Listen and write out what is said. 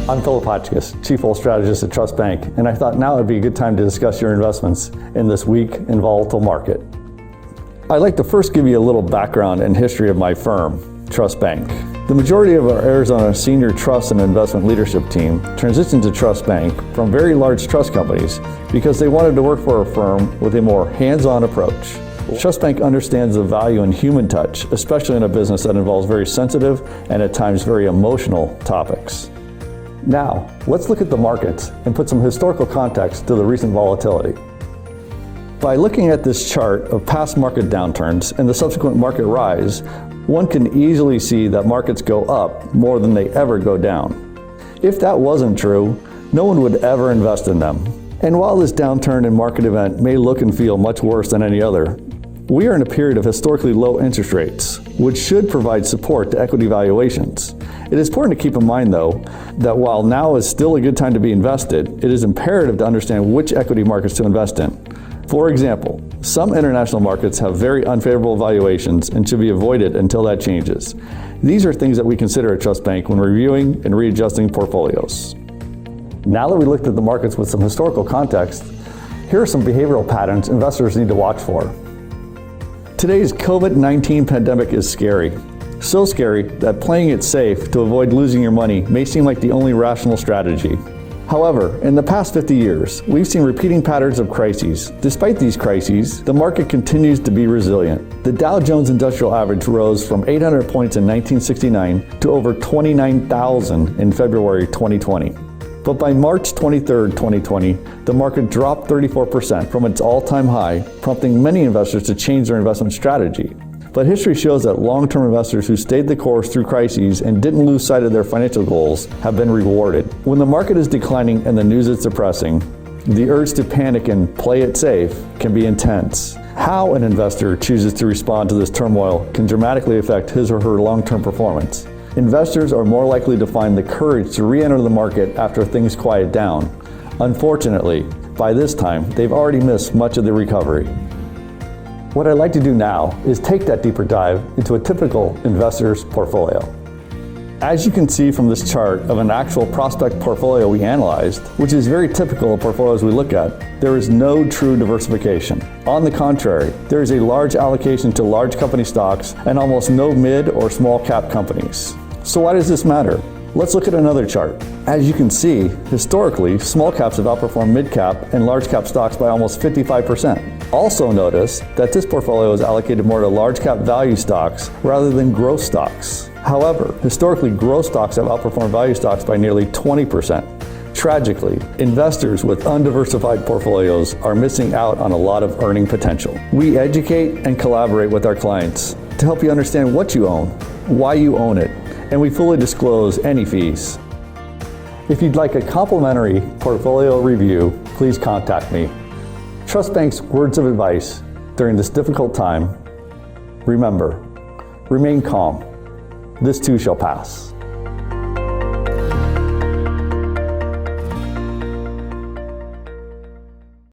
I'm Philip Hotchkiss, Chief Wealth Strategist at TrustBank, and I thought now would be a good time to discuss your investments in this weak and volatile market. I'd like to first give you a little background and history of my firm, TrustBank. The majority of our Arizona senior trust and investment leadership team transitioned to TrustBank from very large trust companies because they wanted to work for a firm with a more hands-on approach. TrustBank understands the value in human touch, especially in a business that involves very sensitive and at times very emotional topics. Now, let's look at the markets and put some historical context to the recent volatility. By looking at this chart of past market downturns and the subsequent market rise, one can easily see that markets go up more than they ever go down. If that wasn't true, no one would ever invest in them. And while this downturn and market event may look and feel much worse than any other, we are in a period of historically low interest rates, which should provide support to equity valuations. It is important to keep in mind, though, that while now is still a good time to be invested, it is imperative to understand which equity markets to invest in. For example, some international markets have very unfavorable valuations and should be avoided until that changes. These are things that we consider at TrustBank when reviewing and readjusting portfolios. Now that we looked at the markets with some historical context, here are some behavioral patterns investors need to watch for. Today's COVID-19 pandemic is scary. So scary that playing it safe to avoid losing your money may seem like the only rational strategy. However, in the past 50 years, we've seen repeating patterns of crises. Despite these crises, the market continues to be resilient. The Dow Jones Industrial Average rose from 800 points in 1969 to over 29,000 in February 2020. But by March 23, 2020, the market dropped 34% from its all-time high, prompting many investors to change their investment strategy. But history shows that long-term investors who stayed the course through crises and didn't lose sight of their financial goals have been rewarded. When the market is declining and the news is depressing, the urge to panic and play it safe can be intense. How an investor chooses to respond to this turmoil can dramatically affect his or her long-term performance. Investors are more likely to find the courage to re-enter the market after things quiet down. Unfortunately, by this time, they've already missed much of the recovery. What I'd like to do now is take that deeper dive into a typical investor's portfolio. As you can see from this chart of an actual prospect portfolio we analyzed, which is very typical of portfolios we look at, there is no true diversification. On the contrary, there is a large allocation to large company stocks and almost no mid or small cap companies. So why does this matter? Let's look at another chart. As you can see, historically, small caps have outperformed mid cap and large cap stocks by almost 55%. Also notice that this portfolio is allocated more to large cap value stocks rather than growth stocks. However, historically, growth stocks have outperformed value stocks by nearly 20%. Tragically, investors with undiversified portfolios are missing out on a lot of earning potential. We educate and collaborate with our clients to help you understand what you own, why you own it, and we fully disclose any fees. If you'd like a complimentary portfolio review, please contact me. TrustBank's words of advice during this difficult time: remember, remain calm. This too shall pass.